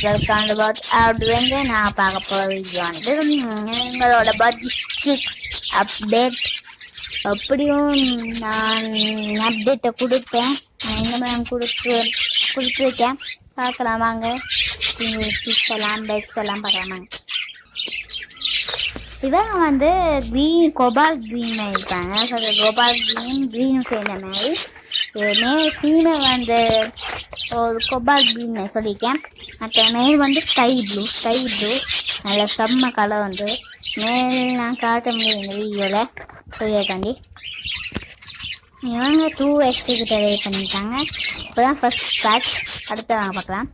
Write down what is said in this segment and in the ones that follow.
Welcome to பாத் அப்படிங்க நான் பார்க்க போகிற வீடியோ வந்து எங்களோட பட்ஜெட் அப்டேட். அப்படியும் நான் அப்டேட்டை கொடுப்பேன். இந்த மாதிரி கொடுத்துருக்கேன். பார்க்கலாம் வாங்க. டிப்ஸ் எல்லாம் பேக்ஸ் எல்லாம் பார்க்கலாமாங்க. இவங்க வந்து க்ரீன் கோபால் க்ரீன் இருக்காங்க. கோபால் க்ரீனும் சேர்ந்த மாதிரி ஃபீமேல் வந்து ஒரு கோபால் க்ரீன் சொல்லியிருக்கேன். மற்ற மேல் வந்து ஸ்கை ப்ளூ நல்ல செம்ம கலர் வந்து மேல் நான் காட்ட முடியும் இந்த வீடியோவில் சொல்லியிருக்காண்டி. இவங்க 2x கிட்ட ரெடி பண்ணியிருக்காங்க. இப்போ தான் ஃபஸ்ட் ஸ்க்ராட்ச். அடுத்து வாங்க பார்க்கலாம்.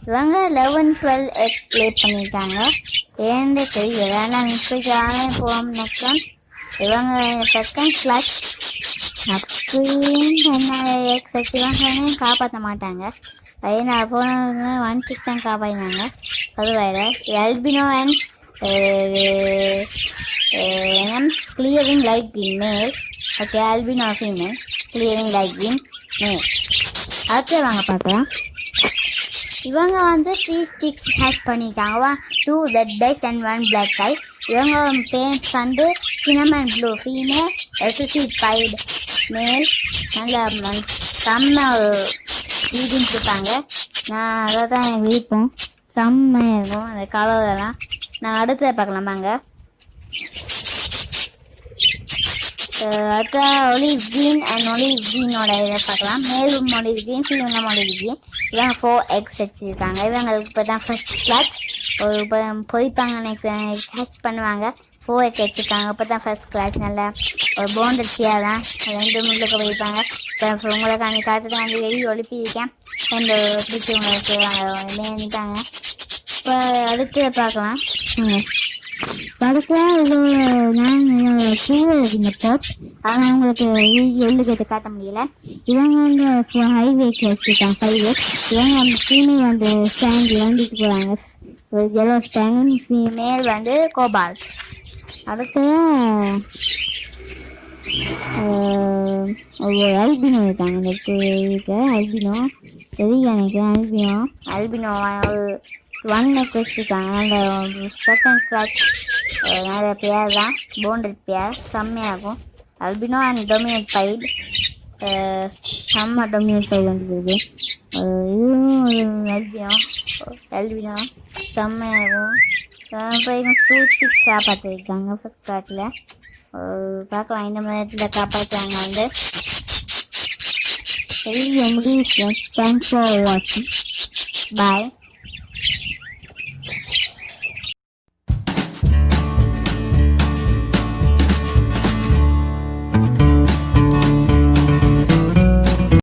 இவங்க 11-12 எக்ஸ் லேட் பண்ணியிருக்காங்க. ஏன்னு தெரியல. நான் இப்போதானே போவோம் நெக்ஸ்ட். இவங்க செகண்ட் ஸ்க்ராட்ச். அப்படின்னு என்ன எக்ஸ் வச்சுவாங்க காப்பாற்ற மாட்டாங்க. பையனை போன 1-6 தான் காப்பாற்றினாங்க. அது வேறு எல்பினோ அண்ட் கிளியரிங் லைட் க்ரீன் மேல். Okay, Alpino female, clearing light green மேல். அடுத்து வாங்க பார்க்கலாம். இவங்க வந்து 3 chicks ஹேக் பண்ணியிருக்காங்க. 2 ரெட் டைஸ் அண்ட் 1 பிளாக் ஐ. இவங்க பேன்ஸ் வந்து cinnamon blue female, SSC Baidu மேல். நல்ல செம்ம வீடியும் கொடுத்தாங்க. நான் அதை தான் எனக்கு விருப்பம். செம்மையாக இருக்கும் அந்த கலர்லாம். நான் அடுத்ததை பார்க்கலாமாங்க. அடுத்த ஒலிவ் க்ரீன் அண்ட் ஒலிவ் க்ரீனோட இதை பார்க்கலாம். மேலும் ஒலிவ் க்ரீன், ஃபீமேலும் ஒலிவ் க்ரீன். இவங்க 4x வச்சுருக்காங்க. இவங்களுக்கு இப்போ தான் ஃபர்ஸ்ட் கிளாஸ். ஒரு இப்போ பொறிப்பாங்க கேட்ச் பண்ணுவாங்க. 4x வச்சுருக்காங்க. இப்போ தான் ஃபர்ஸ்ட் கிளாஸ். நல்லா ஒரு போண்டட்ஸியாக தான் 2 முள்ளுக்கு பொறிப்பாங்க. இப்போ உங்களுக்கு அந்த காலத்தில் வந்து வெளியே ஒழிப்பிருக்கேன். 2 பிடிச்சி உங்களுக்கு நினைட்டாங்க. இப்போ அடுத்து பார்க்கலாம். படத்தில் நான் இந்த பாட் ஆனால் உங்களுக்கு எள்ளுக்கிட்ட காட்ட முடியல. இவங்க வந்து ஹைவேக்கு வச்சுருக்காங்க. 5x. இவங்க அந்த ஃபீமேல் வந்து ஸ்டாண்ட் வந்துட்டு போகிறாங்க. ஒரு எல்லோ ஸ்டாண்ட். ஃபீமேல் வந்து கோபால். அடுத்து ஒரு அல்பினோ இருக்காங்க. இந்த அல்பினோ தெரியும் எனக்கு. அல்பினோ ஒரு 1x வச்சுருக்காங்க. அந்த செகண்ட் கிளாஸ் நிறைய பேர் தான். போண்டட் பேர் செம்மையாக இருக்கும். Albino and dominate byte. செம்ம டொமினேட் பைட் வந்துருக்கு. இதுவும் ஒரு அல்பினோ செம்மையாக இருக்கும். இப்போ 2 chicks காப்பாற்றிருக்காங்க ஃபஸ்ட் கிளாஸில். பார்க்கலாம் இந்த மாதிரி காப்பாற்றுறாங்க வந்து. சரி முடிவு. தேங்க்ஸ் ஃபார் வாட்சிங். பாய்.